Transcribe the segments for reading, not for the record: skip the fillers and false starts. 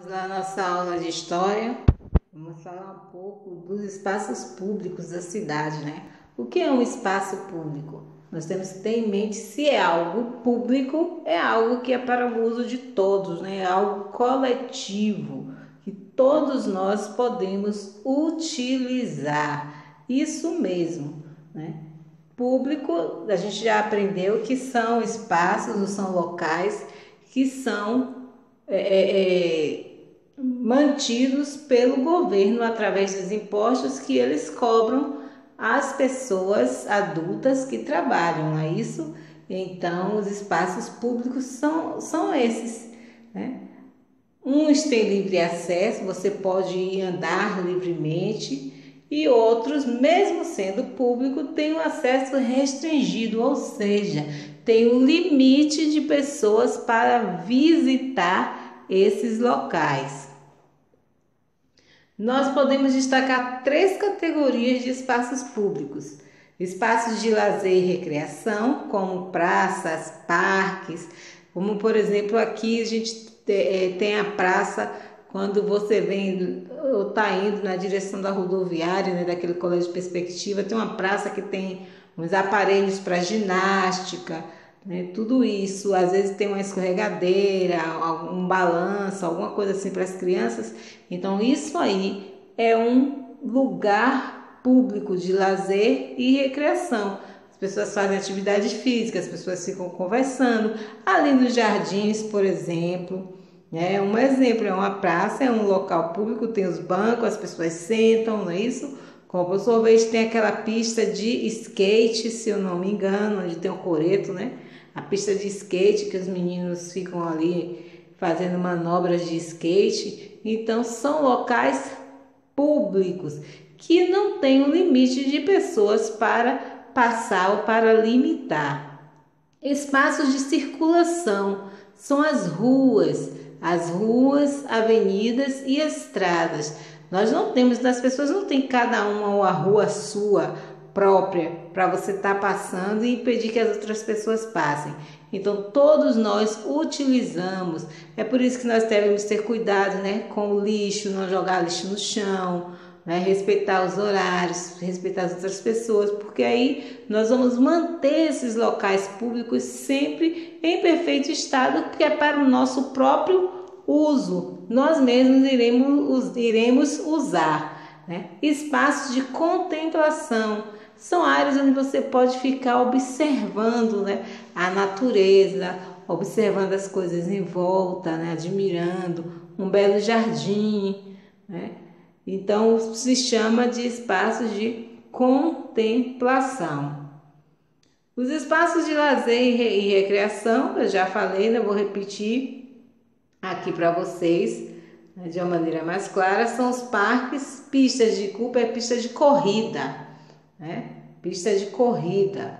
Na nossa aula de história, vamos falar um pouco dos espaços públicos da cidade, né? O que é um espaço público? Nós temos que ter em mente se é algo público, é algo que é para o uso de todos, né? É algo coletivo, que todos nós podemos utilizar. Isso mesmo, né? Público, a gente já aprendeu que são espaços ou são locais que são mantidos pelo governo através dos impostos que eles cobram às pessoas adultas que trabalham, não é isso? Então, os espaços públicos são esses, né? Uns têm livre acesso, você pode ir andar livremente, e outros, mesmo sendo público, têm um acesso restringido, ou seja, tem um limite de pessoas para visitar esses locais. Nós podemos destacar três categorias de espaços públicos: espaços de lazer e recreação, como praças, parques, como por exemplo aqui a gente tem a praça quando você vem ou está indo na direção da rodoviária, né, daquele colégio de perspectiva, tem uma praça que tem uns aparelhos para ginástica, né, tudo isso. Às vezes tem uma escorregadeira, um balanço, alguma coisa assim para as crianças. Então isso aí é um lugar público de lazer e recreação. As pessoas fazem atividade física, as pessoas ficam conversando ali nos jardins, por exemplo. Um exemplo é uma praça, é um local público, tem os bancos, as pessoas sentam, não é isso? Compra o sorvete, tem aquela pista de skate, se eu não me engano, onde tem o coreto, né? A pista de skate que os meninos ficam ali fazendo manobras de skate. Então são locais públicos que não tem um limite de pessoas para passar ou para limitar. Espaços de circulação são as ruas, avenidas e estradas. Nós não temos, as pessoas não têm cada uma a rua sua própria para você estar passando e impedir que as outras pessoas passem. Então todos nós utilizamos. É por isso que nós devemos ter cuidado, né, com o lixo, não jogar lixo no chão, né, respeitar os horários, respeitar as outras pessoas, porque aí nós vamos manter esses locais públicos sempre em perfeito estado, porque é para o nosso próprio uso. Nós mesmos iremos usar, né? Espaços de contemplação são áreas onde você pode ficar observando, né, a natureza, observando as coisas em volta, né, admirando um belo jardim, né? Então se chama de espaços de contemplação. Os espaços de lazer e recreação, eu já falei, né, vou repetir aqui para vocês, né, de uma maneira mais clara, são os parques. Pistas de Cooper é pista de corrida, né? Pista de corrida.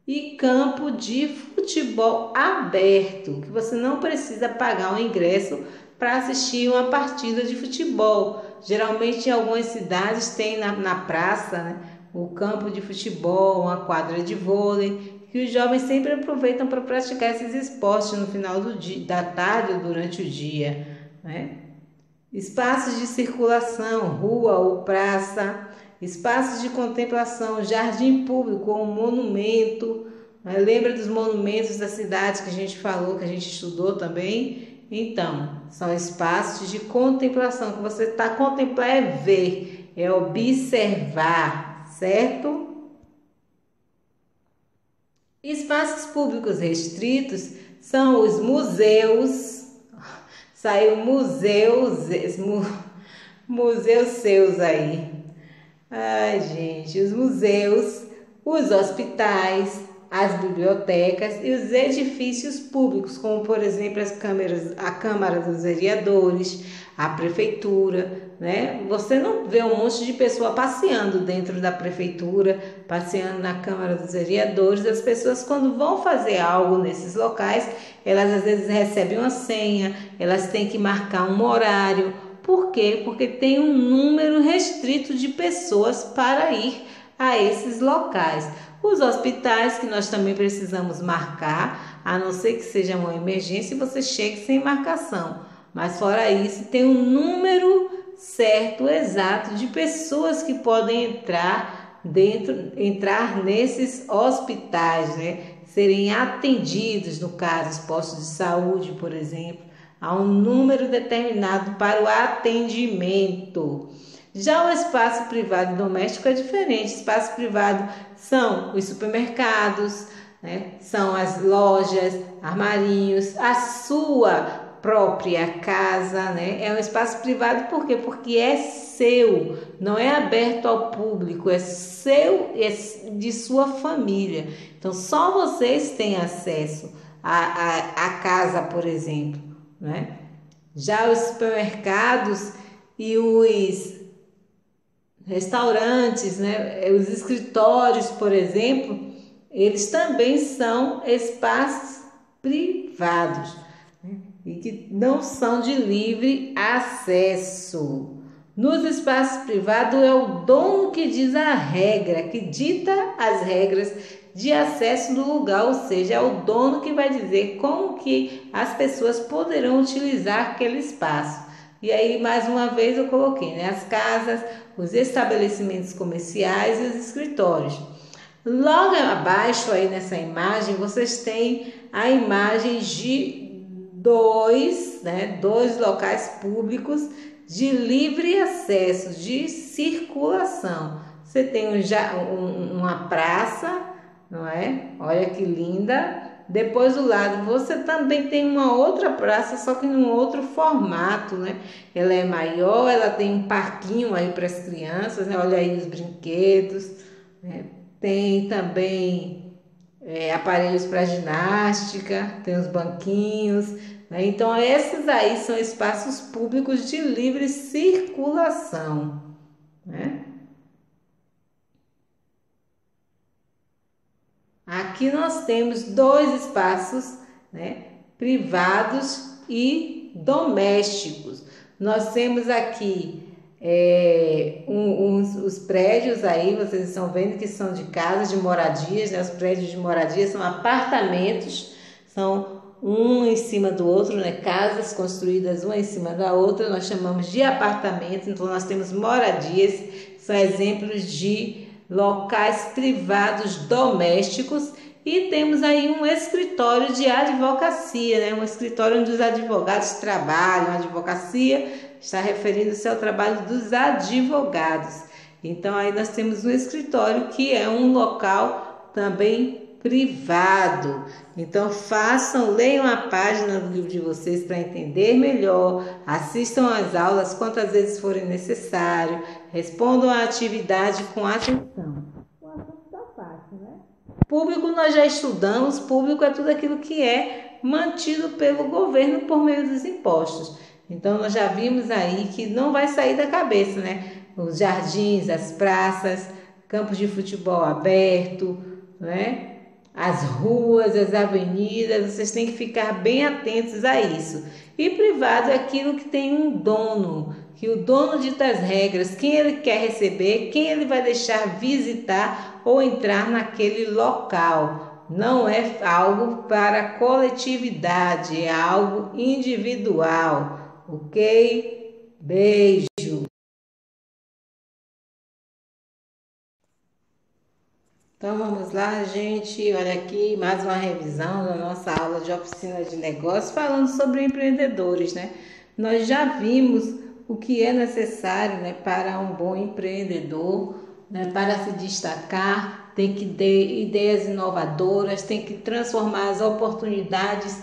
E campo de futebol aberto, que você não precisa pagar um ingresso para assistir uma partida de futebol. Geralmente em algumas cidades tem na praça, né, o campo de futebol, uma quadra de vôlei, que os jovens sempre aproveitam para praticar esses esportes no final do dia, da tarde ou durante o dia, né? Espaços de circulação, rua ou praça, espaços de contemplação, jardim público ou monumento, né? Lembra dos monumentos das cidades que a gente falou, que a gente estudou também? Então, são espaços de contemplação, que você está contemplar é ver, é observar, certo? Espaços públicos restritos são os museus. Saiu museus seus aí. Ai, gente, os museus, os hospitais, as bibliotecas e os edifícios públicos, como por exemplo a Câmara dos Vereadores, a Prefeitura, né? Você não vê um monte de pessoa passeando dentro da Prefeitura, passeando na Câmara dos Vereadores. As pessoas, quando vão fazer algo nesses locais, elas às vezes recebem uma senha, elas têm que marcar um horário. Por quê? Porque tem um número restrito de pessoas para ir a esses locais. Os hospitais, que nós também precisamos marcar, a não ser que seja uma emergência e você chegue sem marcação. mas fora isso, tem um número certo, exato, de pessoas que podem entrar nesses hospitais, né? Serem atendidos, no caso, os postos de saúde, por exemplo, há um número determinado para o atendimento. Já o espaço privado e doméstico é diferente. Espaço privado são os supermercados, né? São as lojas, armarinhos, a sua própria casa, né? É um espaço privado por quê? Porque é seu, não é aberto ao público, é seu, é de sua família. Então só vocês têm acesso à casa, por exemplo, né? Já os supermercados e os restaurantes, né? Os escritórios, por exemplo, eles também são espaços privados, né? E que não são de livre acesso. Nos espaços privados é o dono que diz a regra, que dita as regras de acesso do lugar, ou seja, é o dono que vai dizer como que as pessoas poderão utilizar aquele espaço. E aí, mais uma vez, eu coloquei, né, as casas, os estabelecimentos comerciais e os escritórios. Logo abaixo aí nessa imagem, vocês têm a imagem de dois locais públicos de livre acesso, de circulação. Você tem uma praça, não é? Olha que linda. Depois do lado você também tem uma outra praça, só que num outro formato, né? Ela é maior, ela tem um parquinho aí para as crianças, né? Olha aí os brinquedos, né? Tem também aparelhos para ginástica, tem os banquinhos, né? Então esses aí são espaços públicos de livre circulação, né? Aqui nós temos dois espaços, né, privados e domésticos. Nós temos aqui os prédios aí, vocês estão vendo que são de casas de moradias, né? Os prédios de moradia são apartamentos, são um em cima do outro, né? Casas construídas uma em cima da outra, nós chamamos de apartamentos. Então nós temos moradias, são exemplos de locais privados domésticos, e temos aí um escritório de advocacia, né? Um escritório onde os advogados trabalham. A advocacia está referindo-se ao trabalho dos advogados. Então aí nós temos um escritório que é um local também privado. Então leiam a página do livro de vocês para entender melhor, assistam às aulas quantas vezes forem necessário, respondam à atividade com atenção. O assunto está fácil, né? Público nós já estudamos, público é tudo aquilo que é mantido pelo governo por meio dos impostos. Então nós já vimos aí que não vai sair da cabeça, né? Os jardins, as praças, campos de futebol aberto, né? As ruas, as avenidas, vocês têm que ficar bem atentos a isso. E privado é aquilo que tem um dono, que o dono dita as regras, quem ele quer receber, quem ele vai deixar visitar ou entrar naquele local. Não é algo para coletividade, é algo individual, ok? Beijo! Então vamos lá, gente. Olha aqui mais uma revisão da nossa aula de oficina de negócios falando sobre empreendedores, né? Nós já vimos o que é necessário, né, para um bom empreendedor, né, para se destacar, tem que ter ideias inovadoras, tem que transformar as oportunidades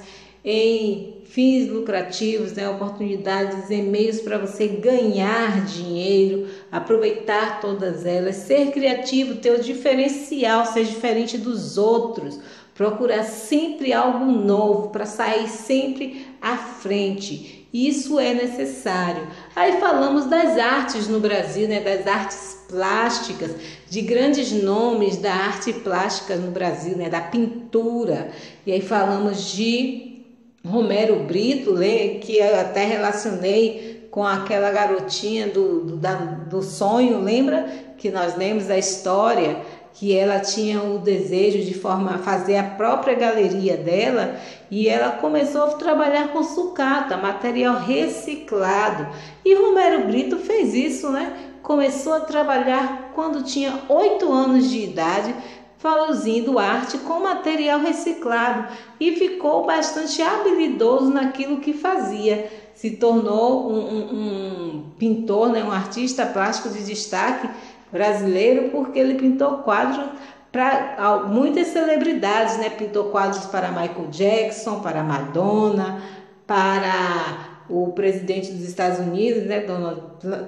em fins lucrativos, né, oportunidades em meios para você ganhar dinheiro, aproveitar todas elas, ser criativo, ter o diferencial, ser diferente dos outros, procurar sempre algo novo para sair sempre à frente. Isso é necessário. Aí falamos das artes no Brasil, né, das artes plásticas, de grandes nomes da arte plástica no Brasil, né, da pintura. E aí falamos de Romero Brito, que eu até relacionei com aquela garotinha do sonho, lembra? Que nós lemos a história, que ela tinha o desejo de fazer a própria galeria dela, e ela começou a trabalhar com sucata, material reciclado. E Romero Brito fez isso, né? Começou a trabalhar quando tinha 8 anos de idade, produzindo arte com material reciclado, e ficou bastante habilidoso naquilo que fazia. Se tornou um pintor, né? Um artista plástico de destaque brasileiro, porque ele pintou quadros para muitas celebridades, né? Pintou quadros para Michael Jackson, para Madonna, para o presidente dos Estados Unidos, né? Donald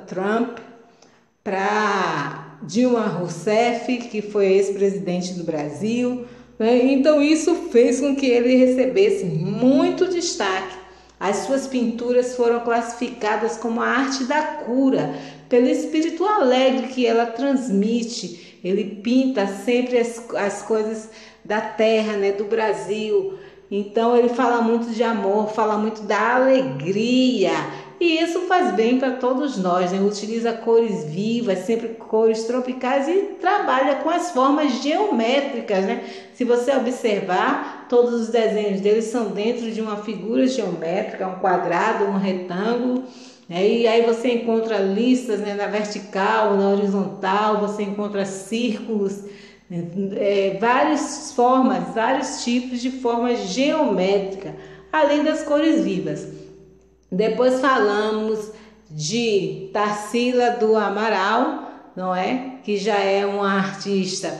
Trump, para Dilma Rousseff, que foi ex-presidente do Brasil, né? Então isso fez com que ele recebesse muito destaque. As suas pinturas foram classificadas como a arte da cura, pelo espírito alegre que ela transmite. Ele pinta sempre as coisas da terra, né, do Brasil. Então ele fala muito de amor, fala muito da alegria. E isso faz bem para todos nós, né? Utiliza cores vivas, sempre cores tropicais, e trabalha com as formas geométricas, né? Se você observar, todos os desenhos dele são dentro de uma figura geométrica, um quadrado, um retângulo, né? E aí você encontra listas, né, na vertical, na horizontal, você encontra círculos, várias formas, vários tipos de formas geométricas, além das cores vivas. Depois falamos de Tarsila do Amaral, não é? Que já é uma artista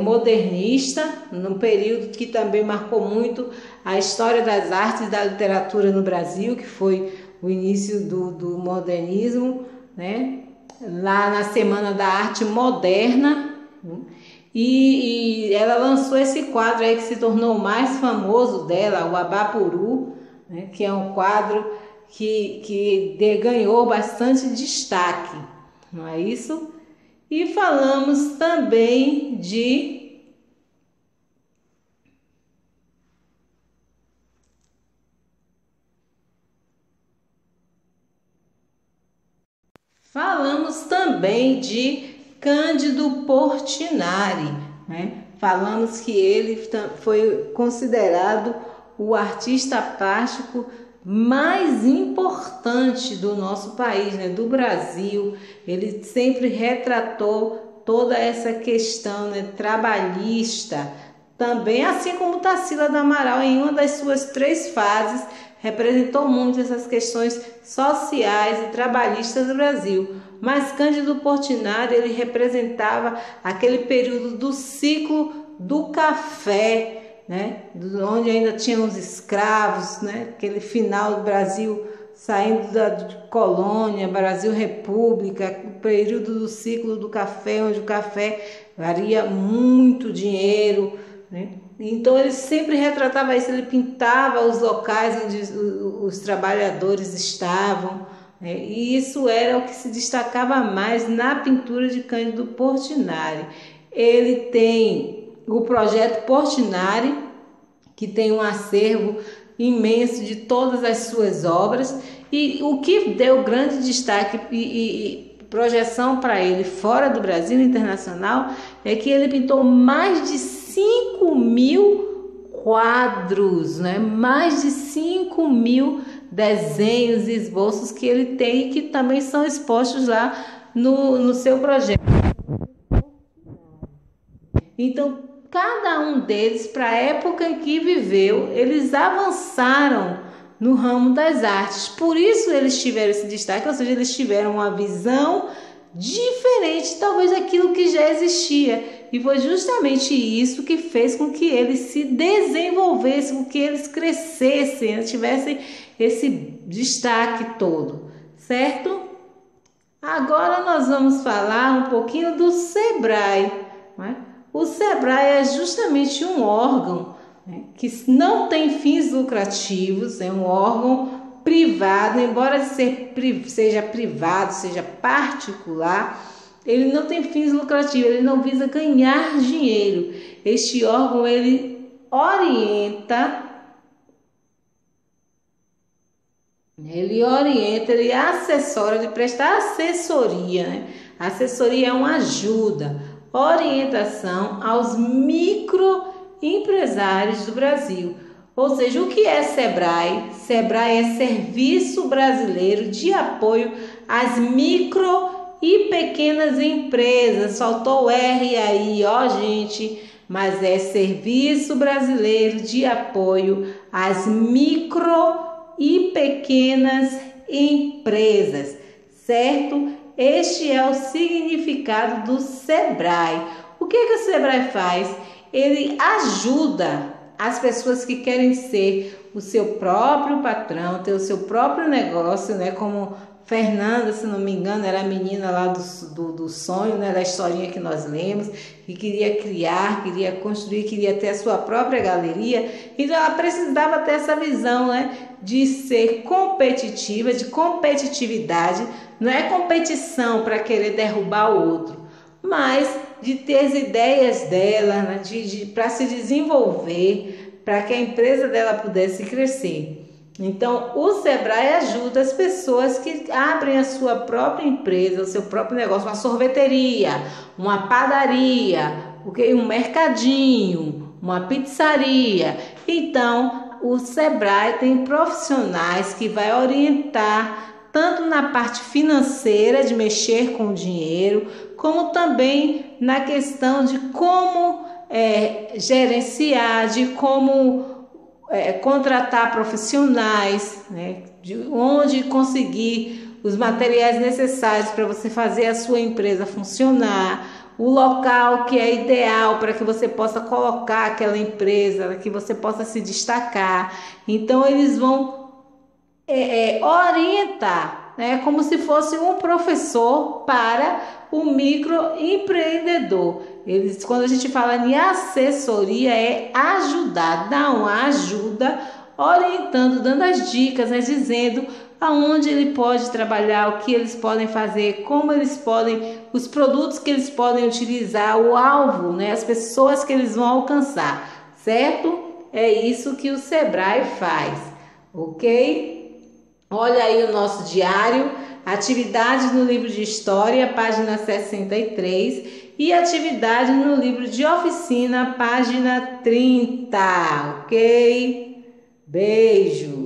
modernista, num período que também marcou muito a história das artes e da literatura no Brasil, que foi o início do modernismo, né? Lá na Semana da Arte Moderna. E ela lançou esse quadro aí que se tornou o mais famoso dela, o Abapuru, né, que é um quadro que ganhou bastante destaque, não é isso? E falamos também de Cândido Portinari, né? Falamos que ele foi considerado o artista plástico mais importante do nosso país, né? Do Brasil. Ele sempre retratou toda essa questão, né, trabalhista, também, assim como Tarsila do Amaral, em uma das suas 3 fases, representou muito essas questões sociais e trabalhistas do Brasil. Mas Cândido Portinari, ele representava aquele período do ciclo do café, né? Onde ainda tinham os escravos, né? Aquele final do Brasil saindo de colônia, Brasil República, o período do ciclo do café, onde o café valia muito dinheiro, né? Então ele sempre retratava isso, ele pintava os locais onde os trabalhadores estavam, né? E isso era o que se destacava mais na pintura de Cândido Portinari. Ele tem o projeto Portinari, que tem um acervo imenso de todas as suas obras, e o que deu grande destaque e projeção para ele fora do Brasil, internacional, é que ele pintou mais de 5.000 quadros, né? Mais de 5.000 desenhos e esboços que ele tem, e que também são expostos lá no seu projeto. Então, cada um deles, para a época em que viveu, eles avançaram no ramo das artes. Por isso eles tiveram esse destaque, ou seja, eles tiveram uma visão diferente, talvez, daquilo que já existia. E foi justamente isso que fez com que eles se desenvolvessem, com que eles crescessem, tivessem esse destaque todo, certo? Agora nós vamos falar um pouquinho do SEBRAE, né? O SEBRAE é justamente um órgão, né, que não tem fins lucrativos, é um órgão privado, embora seja privado, seja particular, ele não tem fins lucrativos, ele não visa ganhar dinheiro. Este órgão, ele orienta, ele assessora, ele presta assessoria, né? A assessoria é uma ajuda, orientação aos microempresários do Brasil. Ou seja, o que é SEBRAE? SEBRAE é Serviço Brasileiro de Apoio às Micro e Pequenas Empresas. Faltou o R aí, ó, gente, mas é Serviço Brasileiro de Apoio às Micro e Pequenas Empresas, certo? Este é o significado do SEBRAE. O que o SEBRAE faz? Ele ajuda as pessoas que querem ser o seu próprio patrão, ter o seu próprio negócio, né? Como Fernanda, se não me engano, era a menina lá do sonho, né? Da historinha que nós lemos, que queria criar, queria construir, queria ter a sua própria galeria. Então ela precisava ter essa visão, né? De ser competitiva, de competitividade. Não é competição para querer derrubar o outro, mas de ter as ideias dela, né? Para se desenvolver, para que a empresa dela pudesse crescer. Então, o SEBRAE ajuda as pessoas que abrem a sua própria empresa, o seu próprio negócio, uma sorveteria, uma padaria, um mercadinho, uma pizzaria. Então, o SEBRAE tem profissionais que vai orientar tanto na parte financeira, de mexer com o dinheiro, como também na questão de como gerenciar, de como contratar profissionais, né? De onde conseguir os materiais necessários para você fazer a sua empresa funcionar, o local que é ideal para que você possa colocar aquela empresa, que você possa se destacar. Então eles vão orientar, né? Como se fosse um professor para o microempreendedor. Quando a gente fala em assessoria, é ajudar, dar uma ajuda, orientando, dando as dicas, né? Dizendo aonde ele pode trabalhar, o que eles podem fazer, como eles podem, os produtos que eles podem utilizar, o alvo, né? As pessoas que eles vão alcançar, certo? É isso que o SEBRAE faz, ok? Olha aí o nosso diário, atividades no livro de História, página 63, e atividade no livro de Oficina, página 30, ok? Beijo!